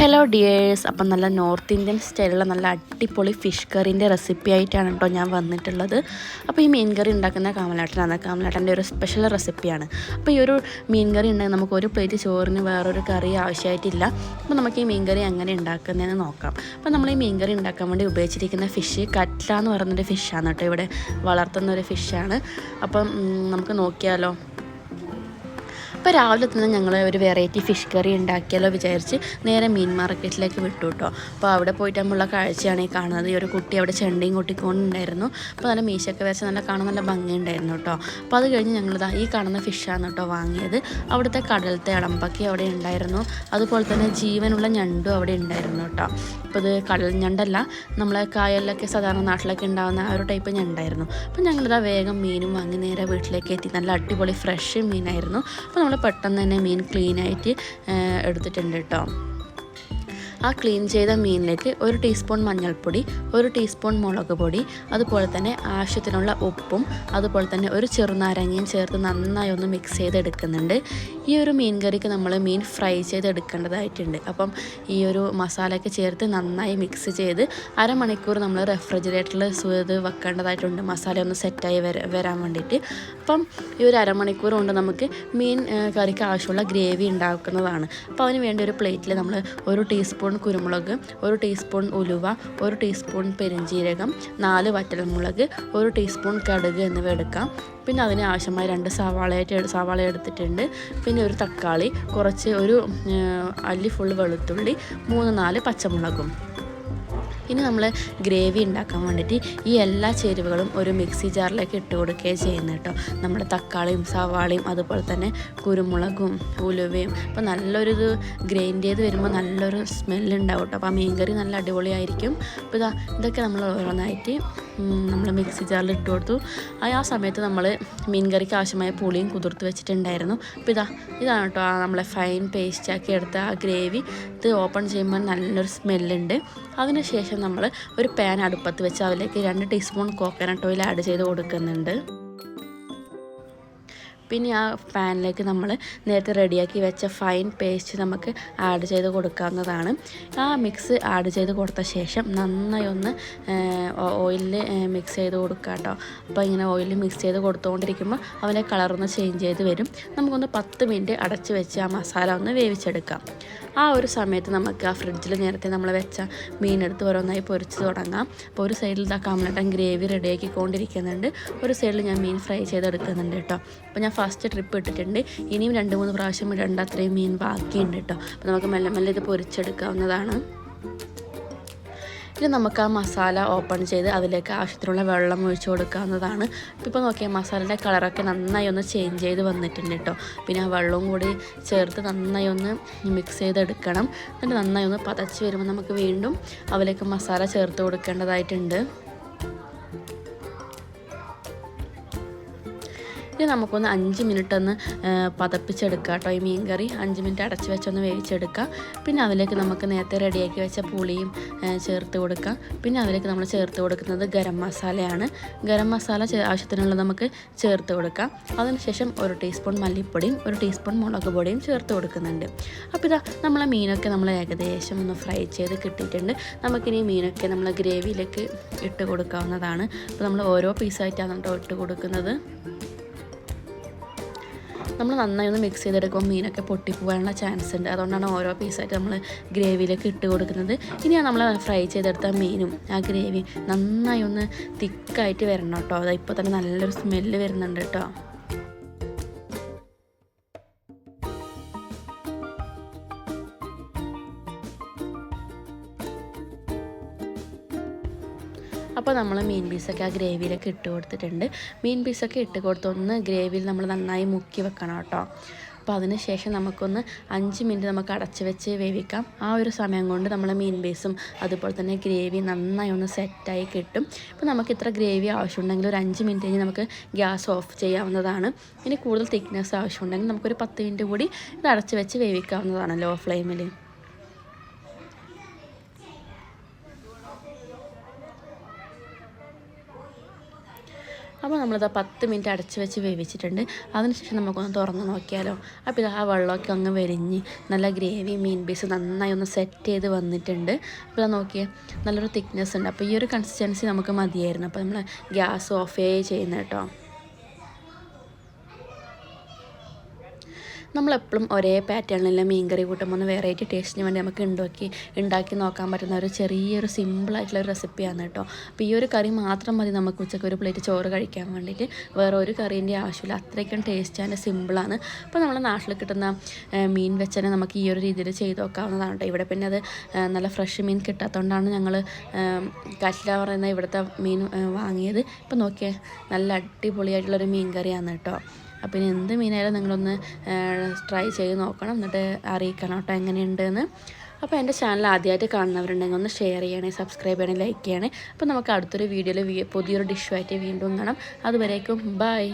Hello dears, അപ്പം നല്ല north Indian സ്റ്റൈലുള്ള നല്ല അടിപൊളി ഫിഷ് കറീൻ്റെ റെസിപ്പി ആയിട്ടാണ് കേട്ടോ ഞാൻ വന്നിട്ടുള്ളത്. അപ്പോൾ ഈ മീൻ കറി ഉണ്ടാക്കുന്ന കമലേട്ടനാണ്. കമലേട്ടൻ്റെ ഒരു സ്പെഷ്യൽ റെസിപ്പിയാണ്. അപ്പോൾ ഈ ഒരു മീൻ കറി ഉണ്ടെങ്കിൽ നമുക്ക് ഒരു പ്ലേറ്റ് ചോറിന് വേറൊരു കറി ആവശ്യമായിട്ടില്ല. അപ്പോൾ നമുക്ക് ഈ മീൻ കറി എങ്ങനെ ഉണ്ടാക്കുന്നതെന്ന് നോക്കാം. അപ്പോൾ നമ്മൾ ഈ മീൻ കറി ഉണ്ടാക്കാൻ വേണ്ടി ഉപയോഗിച്ചിരിക്കുന്ന ഫിഷ് കട്ല എന്ന് പറയുന്നൊരു ഫിഷാണ് കേട്ടോ. ഇവിടെ വളർത്തുന്ന ഒരു ഫിഷാണ്. അപ്പം നമുക്ക് നോക്കിയാലോ. അപ്പോൾ രാവിലെ തന്നെ ഞങ്ങൾ ഒരു വെറൈറ്റി ഫിഷ് കറി ഉണ്ടാക്കിയാലോ വിചാരിച്ച് നേരെ മീൻ മാർക്കറ്റിലേക്ക് വിട്ടു കേട്ടോ. അപ്പോൾ അവിടെ പോയിട്ടാകുമ്പോഴുള്ള കാഴ്ചയാണ് ഈ കാണുന്നത്. ഈ ഒരു കുട്ടി അവിടെ ചെണ്ടയും കൊട്ടിക്കൊണ്ടുണ്ടായിരുന്നു. അപ്പോൾ നല്ല മീശയൊക്കെ വെച്ച് കാണാൻ നല്ല ഭംഗിയുണ്ടായിരുന്നു കേട്ടോ. അപ്പോൾ അത് കഴിഞ്ഞ് ഞങ്ങളിതാ ഈ കാണുന്ന ഫിഷാണ് കേട്ടോ വാങ്ങിയത്. അവിടുത്തെ കടലത്തെ ഇളമ്പക്കി അവിടെ ഉണ്ടായിരുന്നു. അതുപോലെ തന്നെ ജീവനുള്ള ഞണ്ടും അവിടെ ഉണ്ടായിരുന്നു കേട്ടോ. അപ്പോൾ ഇത് കടൽ ഞണ്ടല്ല, നമ്മളെ കായലിലൊക്കെ സാധാരണ നാട്ടിലൊക്കെ ഉണ്ടാകുന്ന ആ ഒരു ടൈപ്പ് ഞണ്ടായിരുന്നു. അപ്പോൾ ഞങ്ങളിതാ വേഗം മീനും വാങ്ങി നേരെ വീട്ടിലേക്ക് എത്തി. നല്ല അടിപൊളി ഫ്രഷ് മീനായിരുന്നു. അപ്പോൾ നമ്മൾ പെട്ടെന്ന് തന്നെ മീൻ ക്ലീനായിട്ട് എടുത്തിട്ടുണ്ട് കേട്ടോ. ആ ക്ലീൻ ചെയ്ത മീനിലേക്ക് 1 ടീസ്പൂൺ മഞ്ഞൾപ്പൊടി, 1 ടീസ്പൂൺ മുളക് പൊടി, അതുപോലെ തന്നെ ആവശ്യത്തിനുള്ള ഉപ്പും അതുപോലെ തന്നെ ഒരു ചെറുനാരങ്ങയും ചേർത്ത് നന്നായി ഒന്ന് മിക്സ് ചെയ്തെടുക്കുന്നുണ്ട്. ഈ ഒരു മീൻ കറിക്ക് നമ്മൾ മീൻ ഫ്രൈ ചെയ്തെടുക്കേണ്ടതായിട്ടുണ്ട്. അപ്പം ഈ ഒരു മസാലയൊക്കെ ചേർത്ത് നന്നായി മിക്സ് ചെയ്ത് അരമണിക്കൂർ നമ്മൾ റെഫ്രിജറേറ്ററിൽ ഇത് വെക്കേണ്ടതായിട്ടുണ്ട്, മസാല ഒന്ന് സെറ്റായി വരാൻ വേണ്ടിയിട്ട്. അപ്പം ഈ ഒരു അരമണിക്കൂർ കൊണ്ട് നമുക്ക് മീൻ കറിക്ക് ആവശ്യമുള്ള ഗ്രേവി ഉണ്ടാക്കുന്നതാണ്. അപ്പോൾ അതിന് വേണ്ടി ഒരു പ്ലേറ്റിൽ നമ്മൾ 1 ടീസ്പൂൺ കുരുമുളക്, 1 ടീസ്പൂൺ ഉലുവ, 1 ടീസ്പൂൺ പെരിഞ്ജീരകം, 4 വറ്റൽമുളക്, 1 ടീസ്പൂൺ കടുക് എന്നിവ എടുക്കാം. പിന്നെ അതിന് ആവശ്യമായ 2 സവാള എടുത്തിട്ടുണ്ട്. പിന്നെ ഒരു തക്കാളി, കുറച്ച് ഒരു അല്ലി ഫുൾ വെളുത്തുള്ളി, 3-4 പച്ചമുളകും. ഇനി നമ്മൾ ഗ്രേവി ഉണ്ടാക്കാൻ വേണ്ടിയിട്ട് ഈ എല്ലാ ചേരുവകളും ഒരു മിക്സി ജാറിലേക്ക് ഇട്ട് കൊടുക്കുകയും ചെയ്യുന്നത് കേട്ടോ. നമ്മുടെ തക്കാളിയും സവാളയും അതുപോലെ തന്നെ കുരുമുളകും ഉലുവയും അപ്പോൾ നല്ലൊരു ഇത് ഗ്രൈൻഡ് ചെയ്ത് വരുമ്പോൾ നല്ലൊരു സ്മെല്ലുണ്ടാവും കേട്ടോ. അപ്പോൾ ആ മീൻ കറി നല്ല അടിപൊളിയായിരിക്കും. അപ്പോൾ ഇതൊക്കെ നമ്മൾ ഓരോന്നായിട്ട് നമ്മൾ മിക്സി ജാറിൽ ഇട്ട് കൊടുത്തു. ആ സമയത്ത് നമ്മൾ മീൻ കറിക്ക് ആവശ്യമായ പുളിയും കുതിർത്ത് വെച്ചിട്ടുണ്ടായിരുന്നു. അപ്പോൾ ഇതാണ് കേട്ടോ നമ്മളെ ഫൈൻ പേസ്റ്റാക്കി എടുത്ത ആ ഗ്രേവി. ഇത് ഓപ്പൺ ചെയ്യുമ്പോൾ നല്ലൊരു സ്മെല്ലുണ്ട്. അതിനുശേഷം നമ്മൾ ഒരു പാൻ അടുപ്പത്ത് വെച്ച് അതിലേക്ക് 2 ടീസ്പൂൺ കോക്കനട്ട് ഓയിൽ ആഡ് ചെയ്ത് കൊടുക്കുന്നുണ്ട്. പിന്നെ ആ പാനിലേക്ക് നമ്മൾ നേരത്തെ റെഡിയാക്കി വെച്ച ഫൈൻ പേസ്റ്റ് നമുക്ക് ആഡ് ചെയ്ത് കൊടുക്കാവുന്നതാണ്. ആ മിക്സ് ആഡ് ചെയ്ത് കൊടുത്ത ശേഷം നന്നായി ഒന്ന് ഓയിലിൽ മിക്സ് ചെയ്ത് കൊടുക്കുക കേട്ടോ. അപ്പോൾ ഇങ്ങനെ ഓയിലിൽ മിക്സ് ചെയ്ത് കൊടുത്തുകൊണ്ടിരിക്കുമ്പോൾ അതിൻ്റെ കളറൊന്ന് ചേഞ്ച് ചെയ്ത് വരും. നമുക്കൊന്ന് 10 മിനിറ്റ് അടച്ച് വെച്ച് ആ മസാല ഒന്ന് വേവിച്ചെടുക്കാം. ആ ഒരു സമയത്ത് നമുക്ക് ആ ഫ്രിഡ്ജിൽ നേരത്തെ നമ്മൾ വെച്ച മീനെടുത്ത് ഓരോന്നായി പൊരിച്ച് തുടങ്ങാം. അപ്പോൾ ഒരു സൈഡിൽ കമലട്ടൻ ഗ്രേവി റെഡിയാക്കിക്കൊണ്ടിരിക്കുന്നുണ്ട്, ഒരു സൈഡിൽ ഞാൻ മീൻ ഫ്രൈ ചെയ്തെടുക്കുന്നുണ്ട് കേട്ടോ. അപ്പോൾ ഞാൻ ഫസ്റ്റ് ട്രിപ്പ് ഇട്ടിട്ടുണ്ട്. ഇനിയും 2-3 പ്രാവശ്യം ഇടേണ്ട അത്രയും മീൻ ബാക്കിയുണ്ട് കേട്ടോ. അപ്പോൾ നമുക്ക് മെല്ലെ മെല്ലെ ഇത് പൊരിച്ചെടുക്കാവുന്നതാണ്. ഇനി നമുക്ക് ആ മസാല ഓപ്പൺ ചെയ്ത് അതിലേക്ക് ആവശ്യത്തിനുള്ള വെള്ളം ഒഴിച്ച് കൊടുക്കാവുന്നതാണ്. ഇപ്പോൾ നോക്കിയാൽ മസാലയുടെ കളറൊക്കെ നന്നായി ഒന്ന് ചേഞ്ച് ചെയ്ത് വന്നിട്ടുണ്ട് കേട്ടോ. പിന്നെ ആ വെള്ളവും കൂടി ചേർത്ത് നന്നായി ഒന്ന് മിക്സ് ചെയ്തെടുക്കണം. എന്നിട്ട് നന്നായി ഒന്ന് പതച്ച് വരുമ്പോൾ നമുക്ക് വീണ്ടും അതിലേക്ക് മസാല ചേർത്ത് കൊടുക്കേണ്ടതായിട്ടുണ്ട്. ഇത് നമുക്കൊന്ന് 5 മിനിറ്റ് ഒന്ന് പതപ്പിച്ചെടുക്കാം കേട്ടോ. ഈ മീൻ കറി 5 മിനിറ്റ് അടച്ച് വെച്ചൊന്ന് വേവിച്ചെടുക്കാം. പിന്നെ അതിലേക്ക് നമുക്ക് നേരത്തെ റെഡിയാക്കി വെച്ച പുളിയും ചേർത്ത് കൊടുക്കാം. പിന്നെ അതിലേക്ക് നമ്മൾ ചേർത്ത് കൊടുക്കുന്നത് ഗരം മസാലയാണ്. ഗരം മസാല ആവശ്യത്തിനുള്ളത് നമുക്ക് ചേർത്ത് കൊടുക്കാം. അതിനുശേഷം 1 ടീസ്പൂൺ മല്ലിപ്പൊടിയും 1 ടീസ്പൂൺ മുളക് പൊടിയും ചേർത്ത് കൊടുക്കുന്നുണ്ട്. അപ്പോൾ നമ്മളെ മീനൊക്കെ നമ്മൾ ഏകദേശം ഒന്ന് ഫ്രൈ ചെയ്ത് കിട്ടിയിട്ടുണ്ട്. നമുക്കിനി മീനൊക്കെ നമ്മൾ ഗ്രേവിയിലേക്ക് ഇട്ട് കൊടുക്കാവുന്നതാണ്. അപ്പോൾ നമ്മൾ ഓരോ പീസായിട്ടാണ് കേട്ടോ ഇട്ട് കൊടുക്കുന്നത്. നമ്മൾ നന്നായി ഒന്ന് മിക്സ് ചെയ്തെടുക്കുമ്പോൾ മീനൊക്കെ പൊട്ടിപ്പോകാനുള്ള ചാൻസ് ഉണ്ട്. അതുകൊണ്ടാണ് ഓരോ പീസായിട്ട് നമ്മൾ ഗ്രേവിയിലേക്ക് ഇട്ട് കൊടുക്കുന്നത്. ഇനി നമ്മൾ ഫ്രൈ ചെയ്തെടുത്ത മീനും ആ ഗ്രേവി നന്നായി ഒന്ന് തിക്കായിട്ട് വരണം കേട്ടോ. അത് ഇപ്പോൾ തന്നെ നല്ലൊരു സ്മെല്ല് വരുന്നുണ്ട് കേട്ടോ. അപ്പോൾ നമ്മൾ മീൻ പീസൊക്കെ ആ ഗ്രേവിയിലേക്ക് ഇട്ട് കൊടുത്തിട്ടുണ്ട്. മീൻ പീസൊക്കെ ഇട്ട് കൊടുത്തൊന്ന് ഗ്രേവിയിൽ നമ്മൾ നന്നായി മുക്കി വെക്കണം കേട്ടോ. അപ്പോൾ അതിന് ശേഷം നമുക്കൊന്ന് 5 മിനിറ്റ് നമുക്ക് അടച്ച് വെച്ച് വേവിക്കാം. ആ ഒരു സമയം കൊണ്ട് നമ്മൾ മീൻ പീസും അതുപോലെ തന്നെ ഗ്രേവി നന്നായി ഒന്ന് സെറ്റായി കിട്ടും. ഇപ്പോൾ നമുക്ക് ഇത്ര ഗ്രേവി ആവശ്യമുണ്ടെങ്കിൽ ഒരു 5 മിനിറ്റ് കഴിഞ്ഞ് നമുക്ക് ഗ്യാസ് ഓഫ് ചെയ്യാവുന്നതാണ്. ഇനി കൂടുതൽ തിക്നെസ് ആവശ്യമുണ്ടെങ്കിൽ നമുക്കൊരു 10 മിനിറ്റ് കൂടി ഇത് അടച്ച് വെച്ച് വേവിക്കാവുന്നതാണ് ലോ ഫ്ലെയിമിൽ. അപ്പോൾ നമ്മളിത് 10 മിനിറ്റ് അടച്ച് വെച്ച് വേവിച്ചിട്ടുണ്ട്. അതിനുശേഷം നമുക്കൊന്ന് തുറന്ന് നോക്കിയാലോ. അപ്പോൾ ഇത് ആ വെള്ളമൊക്കെ അങ്ങ് വലിഞ്ഞ് നല്ല ഗ്രേവി മീൻ പീസ് നന്നായി ഒന്ന് സെറ്റ് ചെയ്ത് വന്നിട്ടുണ്ട്. അപ്പോൾ അത് നോക്കിയേ, നല്ലൊരു തിക്നെസ് ഉണ്ട്. അപ്പോൾ ഈ ഒരു കൺസിസ്റ്റൻസി നമുക്ക് മതിയായിരുന്നു. അപ്പോൾ നമ്മൾ ഗ്യാസ് ഓഫ് ചെയ്യുന്നത് കേട്ടോ. നമ്മളെപ്പോഴും ഒരേ പാറ്റേണിലുള്ള മീൻ കറി കൂട്ടുമ്പോൾ ഒന്ന് വെറൈറ്റി ടേസ്റ്റിന് വേണ്ടി നമുക്ക് ഉണ്ടാക്കി നോക്കാൻ പറ്റുന്ന ഒരു ചെറിയൊരു സിമ്പിളായിട്ടുള്ള ഒരു റെസിപ്പിയാണ് കേട്ടോ. അപ്പോൾ ഈ ഒരു കറി മാത്രം മതി നമുക്ക് ഉച്ചയ്ക്ക് ഒരു പ്ലേറ്റ് ചോറ് കഴിക്കാൻ വേണ്ടിയിട്ട്. വേറെ ഒരു കറീൻ്റെ ആവശ്യമില്ല. അത്രയ്ക്കും ടേസ്റ്റ് ആൻഡ് സിമ്പിളാണ്. അപ്പോൾ നമ്മുടെ നാട്ടിൽ കിട്ടുന്ന മീൻ വെച്ചനെ നമുക്ക് ഈ ഒരു രീതിയിൽ ചെയ്ത് നോക്കാവുന്നതാണ് കേട്ടോ. ഇവിടെ പിന്നെ അത് നല്ല ഫ്രഷ് മീൻ കിട്ടാത്തതുകൊണ്ടാണ് ഞങ്ങൾ കറ്റ്ല പറയുന്ന ഇവിടുത്തെ മീൻ വാങ്ങിയത്. ഇപ്പോൾ നോക്കിയേ, നല്ല അടിപൊളിയായിട്ടുള്ളൊരു മീൻ കറിയാണ് കേട്ടോ. അപ്പോൾ ഇനി എന്ത് മീനായാലും നിങ്ങളൊന്ന് ട്രൈ ചെയ്ത് നോക്കണം, എന്നിട്ട് അറിയിക്കണം കേട്ടോ എങ്ങനെയുണ്ടെന്ന്. അപ്പോൾ എൻ്റെ ചാനൽ ആദ്യമായിട്ട് കാണുന്നവരുണ്ടെങ്കിൽ ഒന്ന് ഷെയർ ചെയ്യണേ, സബ്സ്ക്രൈബ് ചെയ്യണേ, ലൈക്ക് ചെയ്യണേ. അപ്പോൾ നമുക്ക് അടുത്തൊരു വീഡിയോയിൽ പുതിയൊരു ഡിഷുമായിട്ട് വീണ്ടും കാണാം. അതുവരേക്കും ബൈ.